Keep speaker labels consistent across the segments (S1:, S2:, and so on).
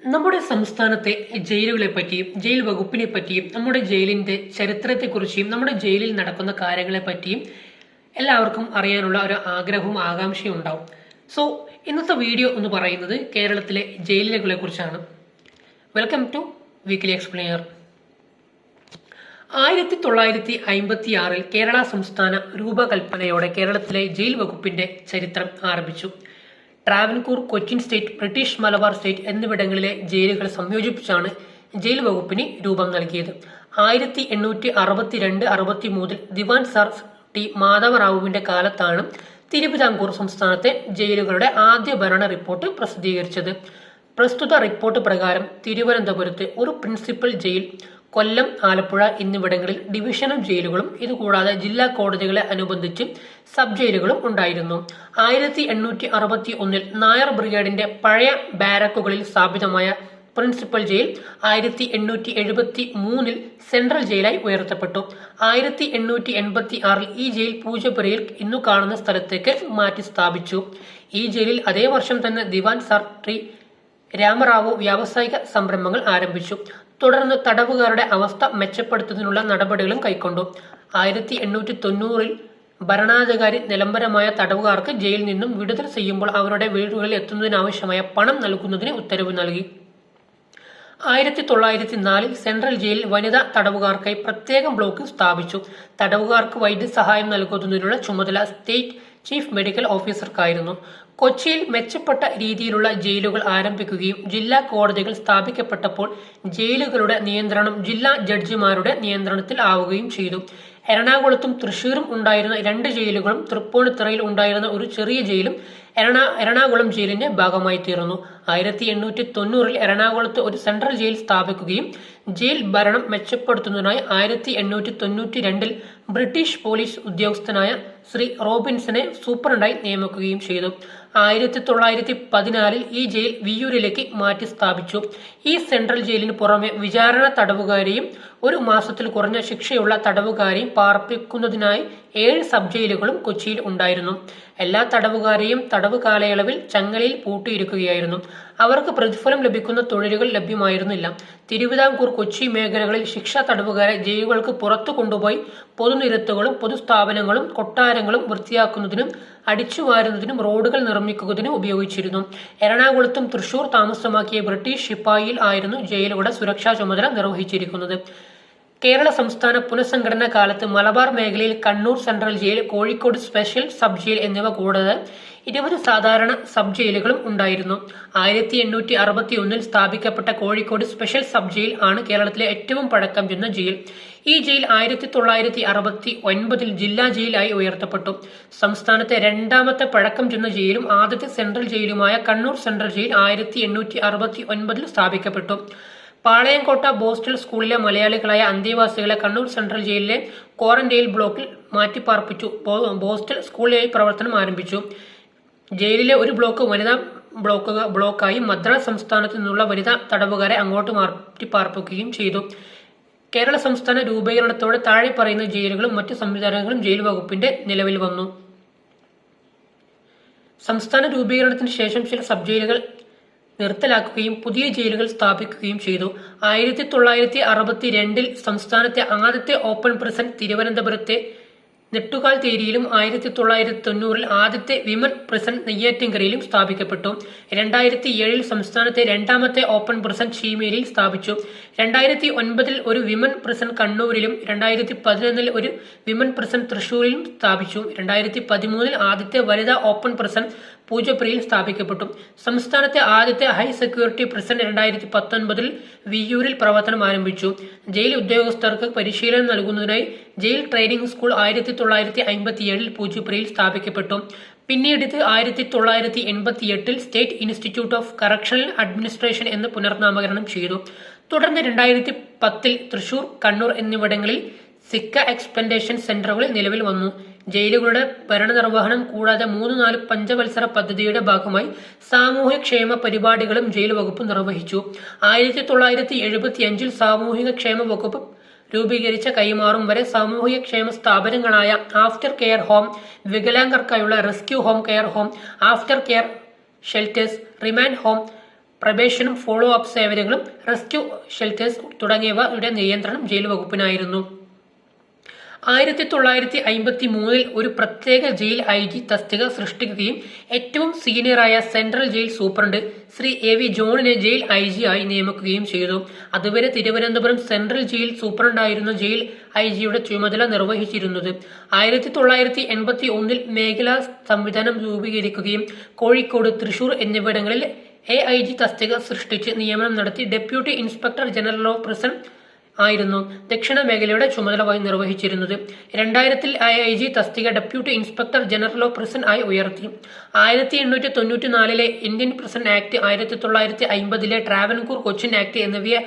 S1: നമ്മുടെ സംസ്ഥാനത്തെ ജയിലുകളെ പറ്റിയും ജയിൽ വകുപ്പിനെ പറ്റിയും നമ്മുടെ ജയിലിന്റെ ചരിത്രത്തെക്കുറിച്ചും നമ്മുടെ ജയിലിൽ നടക്കുന്ന കാര്യങ്ങളെ പറ്റിയും എല്ലാവർക്കും അറിയാനുള്ള ഒരു ആഗ്രഹവും ആകാംക്ഷയും ഉണ്ടാവും. സോ ഇന്നത്തെ വീഡിയോ എന്ന് പറയുന്നത് കേരളത്തിലെ ജയിലുകളെ കുറിച്ചാണ്. Welcome to weekly explainer. 1956 Kerala സംസ്ഥാന രൂപകൽപ്പനയോടെ കേരളത്തിലെ ജയിൽ വകുപ്പിന്റെ ചരിത്രം ആരംഭിച്ചു. Travancore, Cochin state, British Malabar state എന്നിവിടങ്ങളിലെ ജയിലുകൾ സംയോജിപ്പിച്ചാണ് ജയിൽ വകുപ്പിന് രൂപം നൽകിയത്. 1862-63 ദിവാൻ സർ ടി മാധവറാവുവിന്റെ കാലത്താണ് തിരുവിതാംകൂർ സംസ്ഥാനത്തെ ജയിലുകളുടെ ആദ്യ ഭരണ റിപ്പോർട്ട് പ്രസിദ്ധീകരിച്ചത്. പ്രസ്തുത റിപ്പോർട്ട് പ്രകാരം തിരുവനന്തപുരത്ത് ഒരു പ്രിൻസിപ്പൽ ജയിൽ, കൊല്ലം, ആലപ്പുഴ എന്നിവിടങ്ങളിൽ ഡിവിഷണൽ ജയിലുകളും ഇതുകൂടാതെ ജില്ലാ കോടതികളെ അനുബന്ധിച്ച് സബ് ജയിലുകളും ഉണ്ടായിരുന്നു. 1861 നായർ ബ്രിഗേഡിന്റെ പഴയ ബാരക്കുകളിൽ സ്ഥാപിതമായ പ്രിൻസിപ്പൽ ജയിൽ 1873 സെൻട്രൽ ജയിലായി ഉയർത്തപ്പെട്ടു. 1886 ഈ ജയിൽ പൂജപ്പുരയിൽ ഇന്നു കാണുന്ന സ്ഥലത്തേക്ക് മാറ്റി സ്ഥാപിച്ചു. ഈ ജയിലിൽ അതേ വർഷം തന്നെ ദിവാൻ സർ ടി രാമറാവു വ്യാവസായിക സംരംഭങ്ങൾ ആരംഭിച്ചു. തുടർന്ന് തടവുകാരുടെ അവസ്ഥ മെച്ചപ്പെടുത്തുന്നതിനുള്ള നടപടികളും കൈക്കൊണ്ടു. 1890 ഭരണാധികാരി നിലംബരമായ തടവുകാർക്ക് ജയിലിൽ നിന്നും വിടുതൽ ചെയ്യുമ്പോൾ അവരുടെ വീടുകളിൽ എത്തുന്നതിനാവശ്യമായ പണം നൽകുന്നതിന് ഉത്തരവ് നൽകി. 1904 സെൻട്രൽ ജയിലിൽ വനിതാ തടവുകാർക്കായി പ്രത്യേകം ബ്ലോക്ക് സ്ഥാപിച്ചു. തടവുകാർക്ക് വൈദ്യസഹായം നൽകുന്നതിനുള്ള ചുമതല സ്റ്റേറ്റ് ചീഫ് മെഡിക്കൽ ഓഫീസർക്കായിരുന്നു. കൊച്ചിയിൽ മെച്ചപ്പെട്ട രീതിയിലുള്ള ജയിലുകൾ ആരംഭിക്കുകയും ജില്ലാ കോടതികൾ സ്ഥാപിക്കപ്പെട്ടപ്പോൾ ജയിലുകളുടെ നിയന്ത്രണം ജില്ലാ ജഡ്ജിമാരുടെ നിയന്ത്രണത്തിൽ ആവുകയും ചെയ്തു. എറണാകുളത്തും തൃശൂരും ഉണ്ടായിരുന്ന 2 ജയിലുകളും തൃപ്പൂണിത്തുറയിൽ ഉണ്ടായിരുന്ന ഒരു ചെറിയ ജയിലും എറണാകുളം ജയിലിന്റെ ഭാഗമായി തീർന്നു. 1890 എറണാകുളത്ത് ഒരു സെൻട്രൽ ജയിൽ സ്ഥാപിക്കുകയും ജയിൽ ഭരണം മെച്ചപ്പെടുത്തുന്നതിനായി 1892 ബ്രിട്ടീഷ് പോലീസ് ഉദ്യോഗസ്ഥനായ ശ്രീ റോബിൻസനെ സൂപ്രണ്ടായി നിയമിക്കുകയും ചെയ്തു. 1914 ഈ ജയിൽ വിയ്യൂരിലേക്ക് മാറ്റി സ്ഥാപിച്ചു. ഈ സെൻട്രൽ ജയിലിന് പുറമെ വിചാരണ തടവുകാരെയും 1 മാസത്തിൽ കുറഞ്ഞ ശിക്ഷയുള്ള തടവുകാരെയും പാർപ്പിക്കുന്നതിനായി 7 സബ് ജയിലുകളും കൊച്ചിയിൽ ഉണ്ടായിരുന്നു. എല്ലാ തടവുകാരെയും തടവ് കാലയളവിൽ ചങ്ങലയിൽ പൂട്ടിയിരിക്കുകയായിരുന്നു. അവർക്ക് പ്രതിഫലം ലഭിക്കുന്ന തൊഴിലുകൾ ലഭ്യമായിരുന്നില്ല. തിരുവിതാംകൂർ, കൊച്ചി മേഖലകളിൽ ശിക്ഷാ തടവുകാരെ ജയിലുകൾക്ക് പുറത്തു കൊണ്ടുപോയി പൊതുനിരത്തുകളും പൊതുസ്ഥാപനങ്ങളും കൊട്ടാരങ്ങളും വൃത്തിയാക്കുന്നതിനും അടിച്ചുവാരുന്നതിനും റോഡുകൾ നിർമ്മിക്കുന്നതിനും ഉപയോഗിച്ചിരുന്നു. എറണാകുളത്തും തൃശൂർ താമസമാക്കിയ ബ്രിട്ടീഷ് ശിപ്പായിയിൽ ആയിരുന്നു ജയിലുകളുടെ സുരക്ഷാ ചുമതല നിർവഹിച്ചിരിക്കുന്നത്. കേരള സംസ്ഥാന പുനഃസംഘടനാ കാലത്ത് മലബാർ മേഖലയിൽ Kannur central jail, Kozhikode special sub jail എന്നിവ കൂടാതെ 20 സാധാരണ സബ് ജയിലുകളും ഉണ്ടായിരുന്നു. 1861 സ്ഥാപിക്കപ്പെട്ട കോഴിക്കോട് സ്പെഷ്യൽ സബ് ജയിൽ ആണ് കേരളത്തിലെ ഏറ്റവും പഴക്കം ചെന്ന ജയിൽ. ഈ ജയിൽ 1969 ജില്ലാ ജയിലായി ഉയർത്തപ്പെട്ടു. സംസ്ഥാനത്തെ 2ാമത്തെ പഴക്കം ചെന്ന ജയിലും ആദ്യത്തെ സെൻട്രൽ ജയിലുമായ കണ്ണൂർ സെൻട്രൽ ജയിൽ 1869 സ്ഥാപിക്കപ്പെട്ടു. പാളയംകോട്ട ബോസ്റ്റൽ സ്കൂളിലെ മലയാളികളായ അന്തേവാസികളെ കണ്ണൂർ സെൻട്രൽ ജയിലിലെ ക്വാറന്റൈൻ ബ്ലോക്കിൽ മാറ്റിപ്പാർപ്പിച്ചു. ബോസ്റ്റൽ സ്കൂളിലായി പ്രവർത്തനം ആരംഭിച്ചു. ജയിലിലെ ഒരു ബ്ലോക്ക് വനിതാ ബ്ലോക്കായി മദ്രാസ് സംസ്ഥാനത്ത് നിന്നുള്ള വനിതാ തടവുകാരെ അങ്ങോട്ട് മാറ്റിപ്പാർപ്പിക്കുകയും ചെയ്തു. കേരള സംസ്ഥാന രൂപീകരണത്തോടെ താഴെ പറയുന്ന ജയിലുകളും മറ്റു സംവിധാനങ്ങളും ജയിൽ വകുപ്പിന്റെ നിലവിൽ വന്നു. സംസ്ഥാന രൂപീകരണത്തിന് ശേഷം ചില സബ് ജയിലുകൾ നിർത്തലാക്കുകയും പുതിയ ജയിലുകൾ സ്ഥാപിക്കുകയും ചെയ്തു. 1962 സംസ്ഥാനത്തെ ആദ്യത്തെ ഓപ്പൺ പ്രിസൺ തിരുവനന്തപുരത്തെ നെട്ടുകാൽത്തേരിയിലും 1990 ആദ്യത്തെ വിമൻ പ്രിസൺ നെയ്യാറ്റിൻകരയിലും സ്ഥാപിക്കപ്പെട്ടു. 2007 സംസ്ഥാനത്തെ 2ാമത്തെ ഓപ്പൺ പ്രിസൺ ചീമേലിയിൽ സ്ഥാപിച്ചു. 2009 ഒരു വിമൻ പ്രിസൺ കണ്ണൂരിലും 2011 ഒരു വിമൻ പ്രിസൺ തൃശൂരിലും സ്ഥാപിച്ചു. 2013 ആദ്യത്തെ വനിതാ ഓപ്പൺ പ്രിസൺ പൂജപ്പുരയിൽ സ്ഥാപിക്കപ്പെട്ടു. സംസ്ഥാനത്തെ ആദ്യത്തെ ഹൈ സെക്യൂരിറ്റി പ്രിസൺ 2019 വിയ്യൂരിൽ പ്രവർത്തനം ആരംഭിച്ചു. ജയിൽ ഉദ്യോഗസ്ഥർക്ക് പരിശീലനം നൽകുന്നതിനായി ജയിൽ ട്രെയിനിംഗ് സ്കൂൾ 1957 പൂജപ്പുരയിൽ സ്ഥാപിക്കപ്പെട്ടു. പിന്നീട് ഇത് 1988 state institute of correctional administration എന്ന് പുനർനാമകരണം ചെയ്തു. തുടർന്ന് 2010 തൃശൂർ, കണ്ണൂർ എന്നിവിടങ്ങളിൽ സിക്ക എക്സ്പെൻഡേഷൻ സെന്ററുകൾ നിലവിൽ വന്നു. ജയിലുകളുടെ ഭരണനിർവഹണം കൂടാതെ 3-4 പഞ്ചവത്സര പദ്ധതിയുടെ ഭാഗമായി സാമൂഹ്യക്ഷേമ പരിപാടികളും ജയിൽ വകുപ്പ് നിർവഹിച്ചു. 1975 സാമൂഹിക ക്ഷേമ വകുപ്പ് രൂപീകരിച്ച കൈമാറും വരെ സാമൂഹ്യക്ഷേമ സ്ഥാപനങ്ങളായ ആഫ്റ്റർ കെയർ ഹോം, വികലാംഗർക്കായുള്ള rescue home, care home, after care shelters, remand home, പ്രബേഷനും ഫോളോ അപ്പ് സേവനങ്ങളും റെസ്ക്യൂ ഷെൽട്ടേഴ്സ് തുടങ്ങിയവയുടെ നിയന്ത്രണം ജയിൽ വകുപ്പിനായിരുന്നു. 1953 ഒരു പ്രത്യേക ജയിൽ IG തസ്തിക സൃഷ്ടിക്കുകയും ഏറ്റവും സീനിയറായ സെൻട്രൽ ജയിൽ സൂപ്രണ്ട് ശ്രീ AV ജോണിനെ ജയിൽ IG ആയി നിയമിക്കുകയും ചെയ്തു. അതുവരെ തിരുവനന്തപുരം സെൻട്രൽ ജയിൽ സൂപ്രണ്ടായിരുന്നു ജയിൽ IG-യുടെ ചുമതല നിർവഹിച്ചിരുന്നത്. 1981 മേഖലാ സംവിധാനം രൂപീകരിക്കുകയും കോഴിക്കോട്, തൃശൂർ എന്നിവിടങ്ങളിൽ AIG തസ്തിക സൃഷ്ടിച്ച് നിയമനം നടത്തി. Deputy inspector general of prison ആയിരുന്നു ദക്ഷിണ മേഖലയുടെ ചുമതല നിർവഹിച്ചിരുന്നത്. 2000 AIG തസ്തിക deputy inspector general of prison ആയി ഉയർത്തി. 1894 Indian prison act, 1950 Travancore Cochin act എന്നിവയെ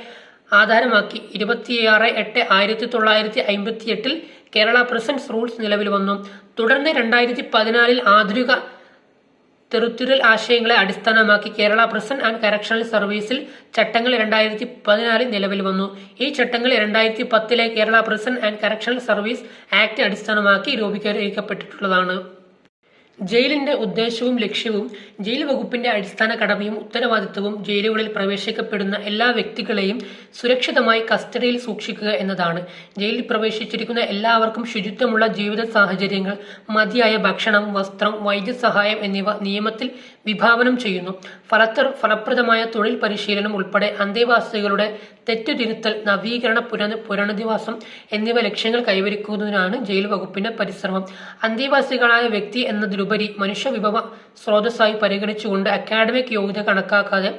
S1: ആധാരമാക്കി 26/8/1958 കേരള പ്രിസൺസ് റൂൾസ് നിലവിൽ വന്നു. തുടർന്ന് 2014 ആധുനിക തെരുത്തുരൽ ആശയങ്ങളെ അടിസ്ഥാനമാക്കി കേരള പ്രിസൺ ആൻഡ് കറക്ഷണൽ സർവീസിൽ ചട്ടങ്ങൾ 2014 നിലവിൽ വന്നു. ഈ ചട്ടങ്ങൾ 2010 Kerala prison and correctional service act അടിസ്ഥാനമാക്കി രൂപീകരിക്കപ്പെട്ടിട്ടുള്ളതാണ്. ജയിലിന്റെ ഉദ്ദേശവും ലക്ഷ്യവും ജയിൽ വകുപ്പിന്റെ അടിസ്ഥാന കടമയും ഉത്തരവാദിത്വവും ജയിലുകളിൽ പ്രവേശിക്കപ്പെടുന്ന എല്ലാ വ്യക്തികളെയും സുരക്ഷിതമായി കസ്റ്റഡിയിൽ സൂക്ഷിക്കുക എന്നതാണ്. ജയിലിൽ പ്രവേശിച്ചിരിക്കുന്ന എല്ലാവർക്കും ശുചിത്വമുള്ള ജീവിത സാഹചര്യങ്ങൾ, മതിയായ ഭക്ഷണം, വസ്ത്രം, വൈദ്യസഹായം എന്നിവ നിയമത്തിൽ വിഭാവനം ചെയ്യുന്നു. ഫലപ്രദമായ തൊഴിൽ പരിശീലനം ഉൾപ്പെടെ അന്തേവാസികളുടെ തെറ്റുതിരുത്തൽ, നവീകരണ, പുനരധിവാസം എന്നിവ ലക്ഷ്യങ്ങൾ കൈവരിക്കുന്നതിനാണ് ജയിൽ വകുപ്പിന്റെ പരിശ്രമം. അന്തേവാസികളായ വ്യക്തി എന്നതിലുപരി മനുഷ്യവിഭവ സ്രോതസ്സായി പരിഗണിച്ചുകൊണ്ട് അക്കാഡമിക് യോഗ്യത കണക്കാക്കാതെ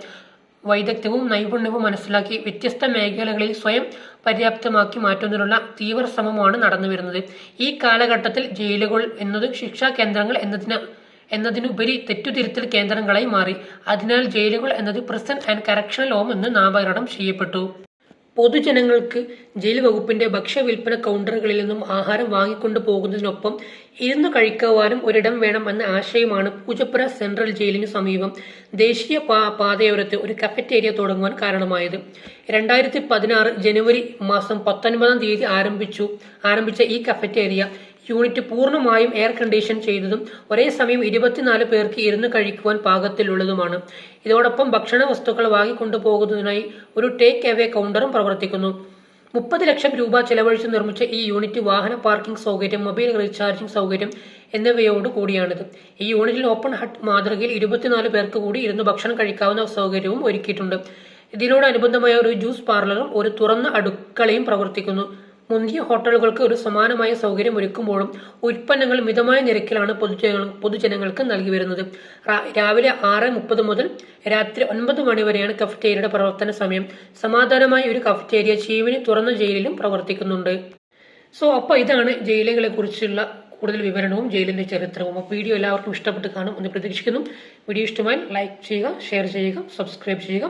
S1: വൈദഗ്ധ്യവും നൈപുണ്യവും മനസ്സിലാക്കി വ്യത്യസ്ത മേഖലകളിൽ സ്വയം പര്യാപ്തമാക്കി മാറ്റുന്നതിനുള്ള തീവ്ര ശ്രമമാണ് നടന്നുവരുന്നത്. ഈ കാലഘട്ടത്തിൽ ജയിലുകൾ എന്നത് ശിക്ഷാ കേന്ദ്രങ്ങൾ എന്നതിനുപരി തെറ്റുതിരുത്തൽ കേന്ദ്രങ്ങളായി മാറി. അതിനാൽ ജയിലുകൾ എന്നത് പ്രിസൺ ആൻഡ് കറക്ഷണൽ ഹോം എന്ന് നാമകരണം ചെയ്യപ്പെട്ടു. പൊതുജനങ്ങൾക്ക് ജയിൽ വകുപ്പിന്റെ ഭക്ഷ്യവിൽപ്പന കൗണ്ടറുകളിൽ നിന്നും ആഹാരം വാങ്ങിക്കൊണ്ടു പോകുന്നതിനൊപ്പം ഇരുന്ന് കഴിക്കുവാനും ഒരിടം വേണം എന്ന ആശയമാണ് പൂജപ്പുര സെൻട്രൽ ജയിലിനു സമീപം ദേശീയ പാതയോരത്ത് ഒരു കഫറ്റേരിയ തുടങ്ങുവാൻ കാരണമായത്. 2016 ജനുവരി മാസം 19 ആരംഭിച്ച ഈ കഫറ്റേരിയ യൂണിറ്റ് പൂർണ്ണമായും എയർ കണ്ടീഷൻ ചെയ്തതും ഒരേ സമയം 24 പേർക്ക് ഇരുന്ന് കഴിക്കുവാൻ പാകത്തിലുള്ളതുമാണ്. ഇതോടൊപ്പം ഭക്ഷണ വസ്തുക്കൾ വാങ്ങിക്കൊണ്ടുപോകുന്നതിനായി ഒരു ടേക്ക് അവേ കൗണ്ടറും പ്രവർത്തിക്കുന്നു. 30 ലക്ഷം രൂപ ചെലവഴിച്ച് നിർമ്മിച്ച ഈ യൂണിറ്റ് വാഹന പാർക്കിംഗ് സൗകര്യം, മൊബൈൽ റീചാർജിംഗ് സൗകര്യം എന്നിവയോട് കൂടിയാണിത്. ഈ യൂണിറ്റിൽ ഓപ്പൺ ഹട്ട് മാതൃകയിൽ 24 പേർക്ക് കൂടി ഇരുന്ന് ഭക്ഷണം കഴിക്കാവുന്ന സൗകര്യവും ഒരുക്കിയിട്ടുണ്ട്. ഇതിനോടനുബന്ധമായ ഒരു ജ്യൂസ് പാർലറും ഒരു തുറന്ന അടുക്കളയും പ്രവർത്തിക്കുന്നു. മുന്തിയ ഹോട്ടലുകൾക്ക് ഒരു സമാനമായ സൗകര്യം ഒരുക്കുമ്പോഴും ഉൽപ്പന്നങ്ങൾ മിതമായ നിരക്കിലാണ് പൊതുജനങ്ങൾക്ക് നൽകി വരുന്നത്. രാവിലെ 6:30 മുതൽ രാത്രി 9 മണി വരെയാണ് കഫറ്റേരിയയുടെ പ്രവർത്തന സമയം. സമാധാനമായ ഒരു കഫറ്റേരിയ ചീവിന് തുറന്ന ജയിലിലും പ്രവർത്തിക്കുന്നുണ്ട്. അപ്പോൾ ഇതാണ് ജയിലുകളെ കുറിച്ചുള്ള കൂടുതൽ വിവരണവും ജയിലിന്റെ ചരിത്രവും. വീഡിയോ എല്ലാവർക്കും ഇഷ്ടപ്പെട്ട് കാണും എന്ന് പ്രതീക്ഷിക്കുന്നു. വീഡിയോ ഇഷ്ടമായി ലൈക്ക് ചെയ്യുക, ഷെയർ ചെയ്യുക, സബ്സ്ക്രൈബ് ചെയ്യുക.